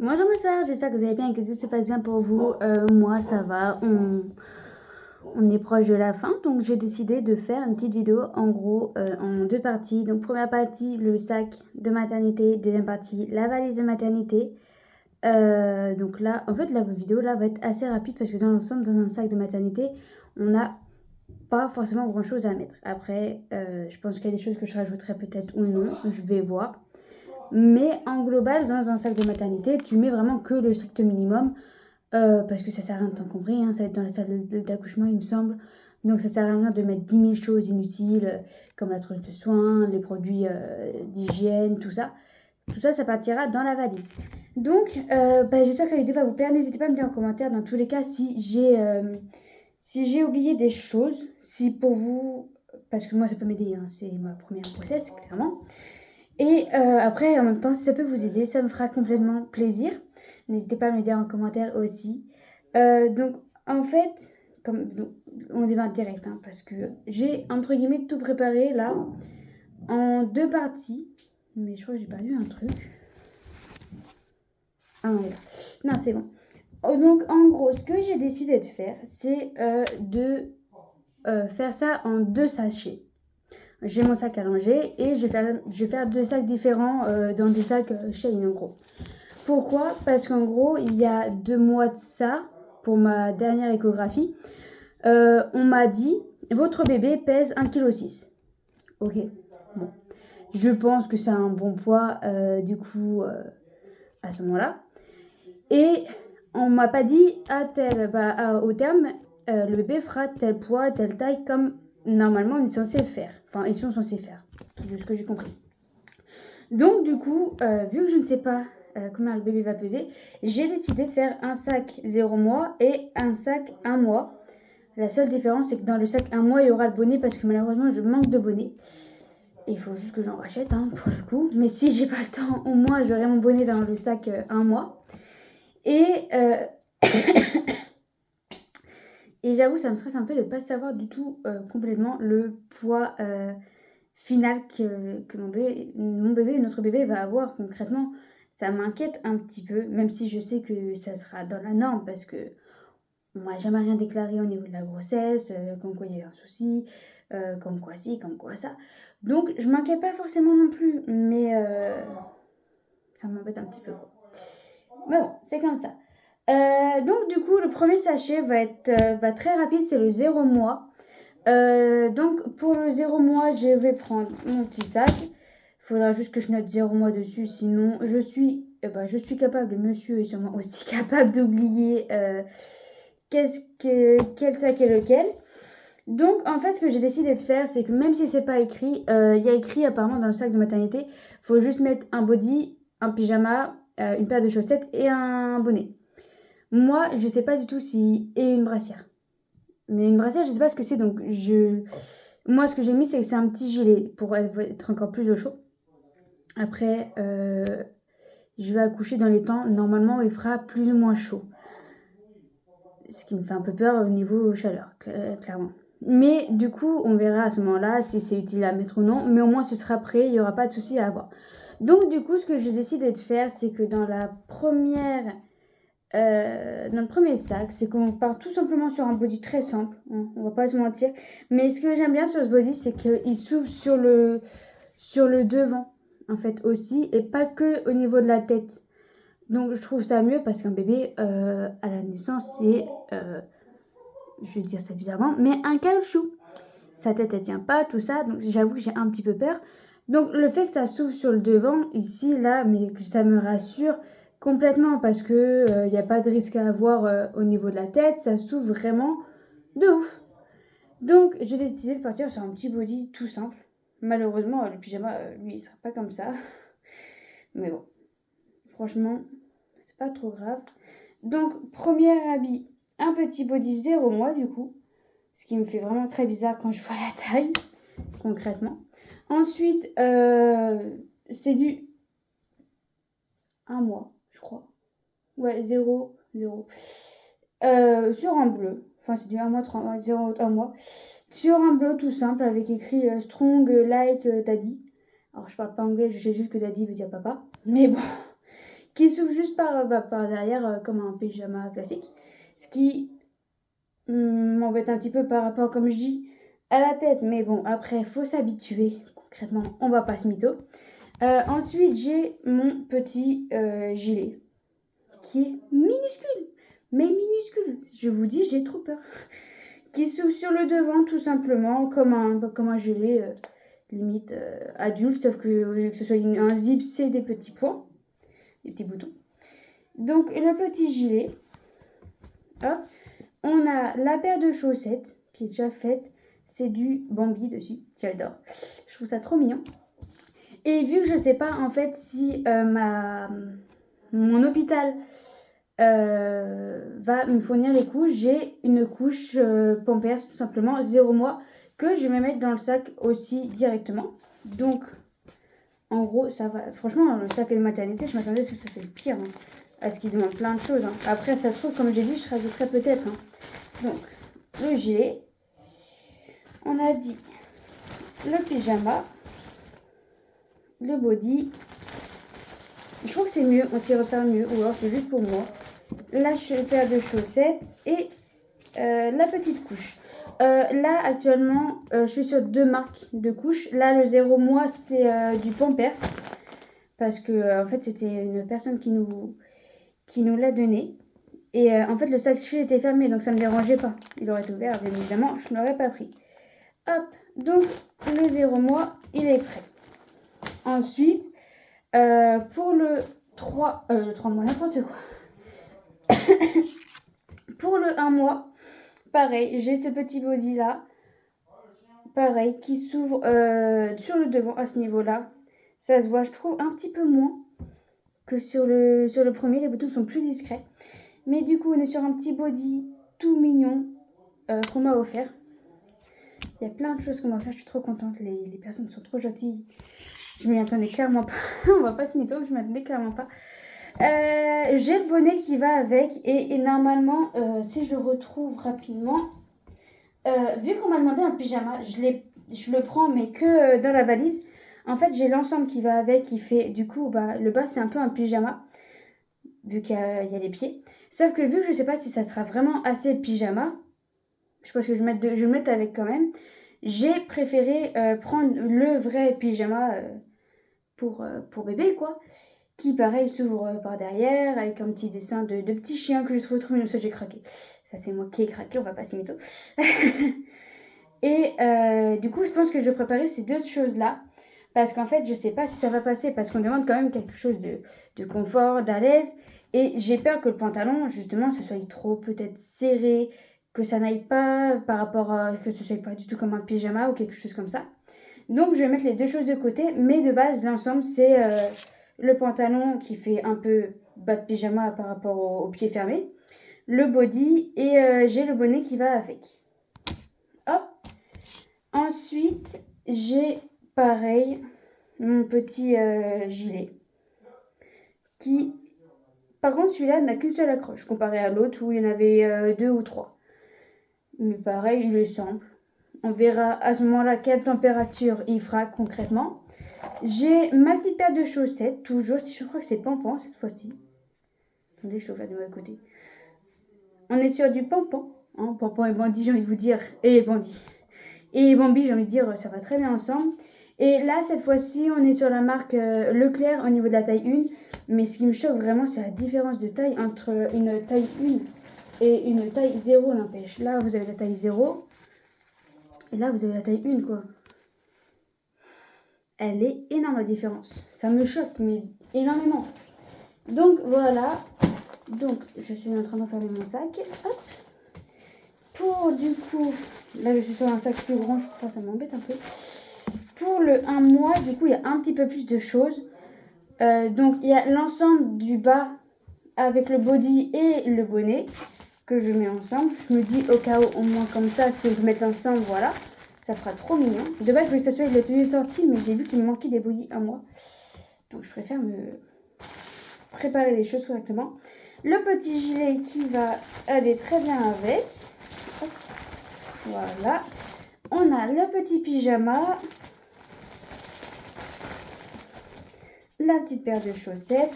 Bonjour mes soeurs, j'espère que vous allez bien et que tout se passe bien pour vous. Moi ça va, on est proche de la fin, donc j'ai décidé de faire une petite vidéo en gros en deux parties. Donc première partie, le sac de maternité, deuxième partie, la valise de maternité. Donc là, en fait la vidéo là va être assez rapide parce que dans l'ensemble, dans un sac de maternité, on n'a pas forcément grand chose à mettre. Après, je pense qu'il y a des choses que je rajouterai peut-être ou non, je vais voir. Mais en global, dans un sac de maternité, tu mets vraiment que le strict minimum parce que ça sert à rien de t'encombrer. Hein, ça va être dans la salle d'accouchement, il me semble. Donc ça sert à rien de mettre 10 000 choses inutiles comme la trousse de soins, les produits d'hygiène, tout ça. Tout ça, ça partira dans la valise. Donc, j'espère que la vidéo va vous plaire. N'hésitez pas à me dire en commentaire, dans tous les cas, si j'ai oublié des choses, si pour vous, parce que moi ça peut m'aider, hein, c'est ma première grossesse, clairement. Et après, en même temps, si ça peut vous aider, ça me fera complètement plaisir. N'hésitez pas à me dire en commentaire aussi. Donc, en fait, on démarre direct, hein, parce que j'ai, entre guillemets, tout préparé, là, en deux parties. Mais je crois que j'ai perdu un truc. Ah non, il est là. Non, c'est bon. Donc, en gros, ce que j'ai décidé de faire, c'est de faire ça en deux sachets. J'ai mon sac à langer et je vais faire deux sacs différents dans des sacs Shein en gros. Pourquoi? Parce qu'en gros, il y a 2 mois de ça, pour ma dernière échographie, on m'a dit votre bébé pèse 1,6 kg. Ok, bon. Je pense que c'est un bon poids du coup à ce moment-là. Et on m'a pas dit au terme, le bébé fera tel poids, telle taille comme normalement on est censé faire. Enfin, ils sont censés faire, de ce que j'ai compris. Donc du coup, vu que je ne sais pas combien le bébé va peser, j'ai décidé de faire un sac 0 mois et un sac 1 mois. La seule différence, c'est que dans le sac 1 mois, il y aura le bonnet parce que malheureusement, je manque de bonnet. Et il faut juste que j'en rachète, hein, pour le coup. Mais si j'ai pas le temps, au moins, j'aurai mon bonnet dans le sac 1 mois. Et, et j'avoue, ça me stresse un peu de ne pas savoir du tout complètement le poids final que mon bébé et notre bébé va avoir concrètement. Ça m'inquiète un petit peu, même si je sais que ça sera dans la norme parce que on m'a jamais rien déclaré au niveau de la grossesse, comme quoi il y a eu un souci, comme quoi ci, comme quoi ça. Donc je m'inquiète pas forcément non plus, mais ça m'embête un petit peu quoi. Mais bon, c'est comme ça. Donc du coup, le premier sachet va très rapide, c'est le 0 mois. Donc pour le 0 mois, je vais prendre mon petit sac. Il faudra juste que je note 0 mois dessus, sinon je suis capable, monsieur est sûrement aussi capable d'oublier quel sac est lequel. Donc en fait ce que j'ai décidé de faire, c'est que même si c'est pas écrit, il y a écrit apparemment dans le sac de maternité, il faut juste mettre un body, un pyjama, une paire de chaussettes et un bonnet. Moi je sais pas du tout si... et une brassière. Mais une brassière, je sais pas ce que c'est, donc moi, ce que j'ai mis, c'est que c'est un petit gilet pour être encore plus au chaud. Après, je vais accoucher dans les temps, normalement, il fera plus ou moins chaud. Ce qui me fait un peu peur au niveau chaleur, clairement. Mais du coup, on verra à ce moment-là si c'est utile à mettre ou non. Mais au moins, ce sera prêt, il n'y aura pas de souci à avoir. Donc, du coup, ce que j'ai décidé de faire, c'est que dans le premier sac, c'est qu'on part tout simplement sur un body très simple, hein, on va pas se mentir. Mais ce que j'aime bien sur ce body, c'est qu'il s'ouvre sur le devant, en fait, aussi, et pas que au niveau de la tête. Donc je trouve ça mieux parce qu'un bébé, à la naissance, c'est, je vais dire ça bizarrement, mais un caoutchouc. Sa tête, elle tient pas, tout ça, donc j'avoue que j'ai un petit peu peur. Donc le fait que ça s'ouvre sur le devant, ici, là, mais que ça me rassure complètement parce que n'y a pas de risque à avoir au niveau de la tête, ça s'ouvre vraiment de ouf. Donc j'ai décidé de partir sur un petit body tout simple. Malheureusement, le pyjama, lui, il sera pas comme ça. Mais bon, franchement, c'est pas trop grave. Donc, premier habit, un petit body 0 mois du coup. Ce qui me fait vraiment très bizarre quand je vois la taille, concrètement. Ensuite, c'est du 1 mois, je crois. Ouais, 0, 0. Sur un bleu. Enfin, c'est du 1 mois, 0, 1 mois. Sur un bleu tout simple avec écrit Strong Like Daddy. Alors, je parle pas anglais, je sais juste que Daddy veut dire papa. Mais bon, qui s'ouvre juste par derrière comme un pyjama classique. Ce qui m'embête un petit peu par rapport, comme je dis, à la tête. Mais bon, après, il faut s'habituer. Concrètement, on va pas se mytho. Ensuite, j'ai mon petit gilet qui est minuscule. Mais minuscule. Je vous dis, j'ai trop peur. Qui s'ouvre sur le devant tout simplement comme un gilet limite adulte. Sauf que au lieu que ce soit un zip, c'est des petits points. Des petits boutons. Donc le petit gilet. Hop. On a la paire de chaussettes qui est déjà faite. C'est du Bambi dessus. J'adore. Je trouve ça trop mignon. Et vu que je sais pas en fait si mon hôpital va me fournir les couches, j'ai une couche Pampers tout simplement 0 mois que je vais mettre dans le sac aussi directement. Donc en gros ça va. Franchement le sac de maternité je m'attendais à ce que ça fait le pire. Hein. À ce qu'il demande plein de choses. Hein. Après ça se trouve comme j'ai dit je rajouterai peut-être. Hein. Donc le gilet. On a dit le pyjama. Le body. Je trouve que c'est mieux, on s'y repère mieux, ou alors c'est juste pour moi. La paire de chaussettes et la petite couche. Là actuellement, je suis sur 2 marques de couches. Là le 0 mois c'est du Pampers. Parce que en fait c'était une personne qui nous l'a donné. Et en fait le sachet était fermé donc ça ne me dérangeait pas. Il aurait été ouvert bien évidemment, je ne l'aurais pas pris. Hop, donc le 0 mois il est prêt. Ensuite, pour le 3 mois, n'importe quoi. Pour le 1 mois, pareil, j'ai ce petit body là, pareil, qui s'ouvre sur le devant à ce niveau-là. Ça se voit, je trouve, un petit peu moins que sur le premier. Les boutons sont plus discrets. Mais du coup, on est sur un petit body tout mignon qu'on m'a offert. Il y a plein de choses qu'on m'a offert, je suis trop contente. Les personnes sont trop gentilles. Je m'y attendais clairement pas. On va pas se mytho, je m'y attendais clairement pas. J'ai le bonnet qui va avec. Et normalement, si je le retrouve rapidement, vu qu'on m'a demandé un pyjama, je le prends mais que dans la valise. En fait, j'ai l'ensemble qui va avec, qui fait, du coup, le bas c'est un peu un pyjama, vu qu'il y a les pieds. Sauf que vu que je sais pas si ça sera vraiment assez pyjama, je pense que je vais le mettre avec quand même. J'ai préféré prendre le vrai pyjama pour bébé, quoi. Qui, pareil, s'ouvre par derrière avec un petit dessin de petits chiens que je trouve trop mignon. Ça, j'ai craqué. Ça, c'est moi qui ai craqué, on va pas s'y mytho. Et du coup, je pense que je vais préparer ces deux choses-là. Parce qu'en fait, je sais pas si ça va passer. Parce qu'on demande quand même quelque chose de confort, d'à l'aise. Et j'ai peur que le pantalon, justement, ça soit trop peut-être serré, que ça n'aille pas par rapport à que ce soit pas du tout comme un pyjama ou quelque chose comme ça. Donc je vais mettre les deux choses de côté, mais de base l'ensemble c'est le pantalon qui fait un peu bas de pyjama par rapport au pied fermé, le body et j'ai le bonnet qui va avec. Hop. Ensuite j'ai pareil mon petit gilet qui par contre celui-là n'a qu'une seule accroche comparé à l'autre où il y en avait 2 ou 3. Mais pareil, il est simple. On verra à ce moment-là quelle température il fera concrètement. J'ai ma petite paire de chaussettes, toujours. Je crois que c'est Pampan cette fois-ci. Attendez, je vais faire de mon côté. On est sur du Pampan. Hein, Pampan et Bambi, j'ai envie de vous dire. Et Bambi. Et Bambi, j'ai envie de dire, ça va très bien ensemble. Et là, cette fois-ci, on est sur la marque Leclerc au niveau de la taille 1. Mais ce qui me choque vraiment, c'est la différence de taille entre une taille 1 et une taille 0, n'empêche. Là, vous avez la taille 0. Et là, vous avez la taille 1, quoi. Elle est énorme, la différence. Ça me choque, mais énormément. Donc, voilà. Donc, je suis en train d'enfermer mon sac. Hop. Pour, du coup... Là, je suis sur un sac plus grand. Je crois que ça m'embête un peu. Pour le 1 mois, du coup, il y a un petit peu plus de choses. Donc, il y a l'ensemble du bas avec le body et le bonnet que je mets ensemble. Je me dis au cas où, au moins comme ça, si je mets l'ensemble, voilà, ça fera trop mignon. De base, je voulais que ça soit de la tenue sortie, mais j'ai vu qu'il me manquait des bodys à moi. Donc, je préfère me préparer les choses correctement. Le petit gilet qui va aller très bien avec. Hop. Voilà. On a le petit pyjama. La petite paire de chaussettes.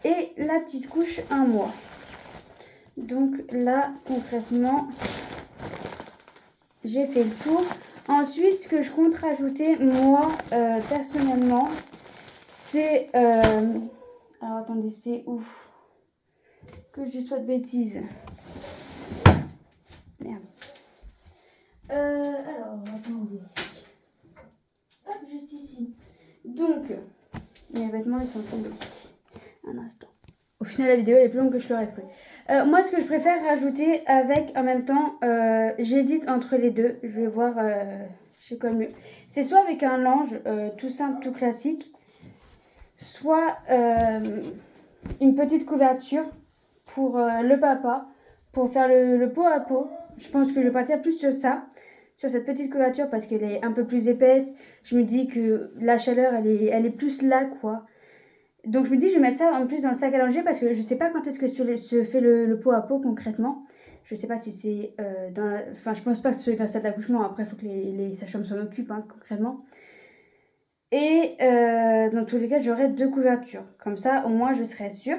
et la petite couche 1 mois. Donc là, concrètement, j'ai fait le tour. Ensuite, ce que je compte rajouter, moi, personnellement, c'est... alors, attendez, c'est ouf. Que je sois de bêtises. Merde. Alors, attendez. Hop, juste ici. Donc, mes vêtements, ils sont tombés. Un instant. Au final, la vidéo elle est plus longue que je l'aurais cru. Moi, ce que je préfère rajouter avec, en même temps, j'hésite entre les deux. Je vais voir, je sais quoi le mieux. C'est soit avec un linge tout simple, tout classique, soit une petite couverture pour le papa, pour faire le pot à pot. Je pense que je vais partir plus sur ça, sur cette petite couverture parce qu'elle est un peu plus épaisse. Je me dis que la chaleur, elle est plus là, quoi. Donc je me dis, je vais mettre ça en plus dans le sac à langer parce que je sais pas quand est-ce que se fait le pot à pot concrètement. Je sais pas si c'est dans la... Enfin, je pense pas que ce soit dans la salle d'accouchement. Après, il faut que les sages-femmes s'en occupent, hein, concrètement. Et dans tous les cas, j'aurai 2 couvertures. Comme ça, au moins, je serai sûre.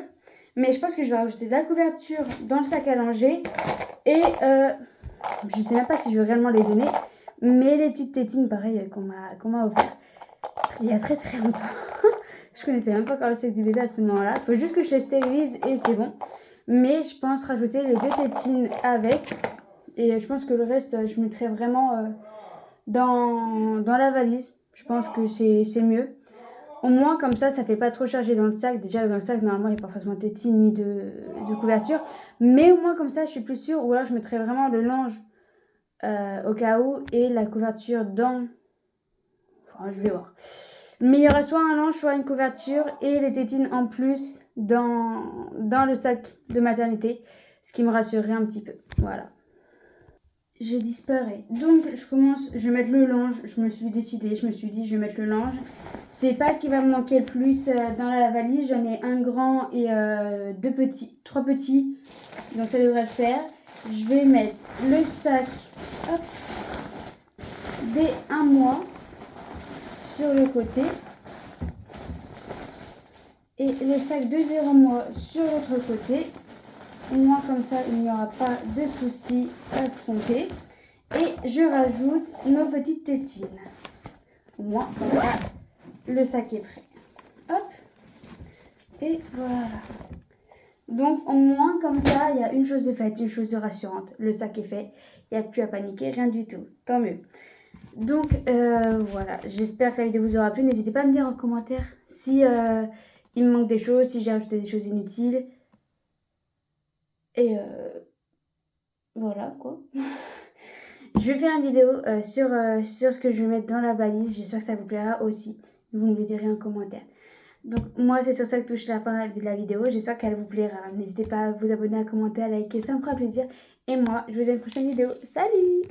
Mais je pense que je vais rajouter de la couverture dans le sac à langer. Et je sais même pas si je vais réellement les donner. Mais les petites tétines, pareil, qu'on m'a offert il y a très très longtemps. Je connaissais même pas encore le sexe du bébé à ce moment-là. Il faut juste que je les stérilise et c'est bon. Mais je pense rajouter les 2 tétines avec. Et je pense que le reste, je mettrai vraiment dans la valise. Je pense que c'est mieux. Au moins, comme ça fait pas trop chargé dans le sac. Déjà, dans le sac, normalement, il n'y a pas forcément de tétine ni de couverture. Mais au moins, comme ça, je suis plus sûre. Ou alors, je mettrai vraiment le linge au cas où et la couverture dans... Enfin, je vais voir. Mais il y aura soit un linge, soit une couverture et les tétines en plus dans le sac de maternité. Ce qui me rassurerait un petit peu. Voilà. Je disparais. Donc, je vais mettre le linge. Je me suis décidée, je me suis dit, je vais mettre le linge. C'est pas ce qui va me manquer le plus dans la valise. J'en ai un grand et 3 petits. Donc, ça devrait le faire. Je vais mettre le sac hop, des 1 mois sur le côté. Et le sac de 0 mois sur l'autre côté. Au moins comme ça, il n'y aura pas de soucis à se tromper. Et je rajoute nos petites tétines. Au moins comme ça, le sac est prêt. Hop. Et voilà. Donc au moins comme ça, il y a une chose de faite, une chose de rassurante. Le sac est fait, il n'y a plus à paniquer, rien du tout. Tant mieux. Donc voilà, j'espère que la vidéo vous aura plu. N'hésitez pas à me dire en commentaire si il me manque des choses, si j'ai rajouté des choses inutiles. Et voilà quoi. Je vais faire une vidéo sur ce que je vais mettre dans la valise. J'espère que ça vous plaira aussi. Vous me le direz en commentaire. Donc moi c'est sur ça que touche la fin de la vidéo. J'espère qu'elle vous plaira. N'hésitez pas à vous abonner, à commenter, à liker. Ça me fera plaisir. Et moi je vous dis à une prochaine vidéo. Salut!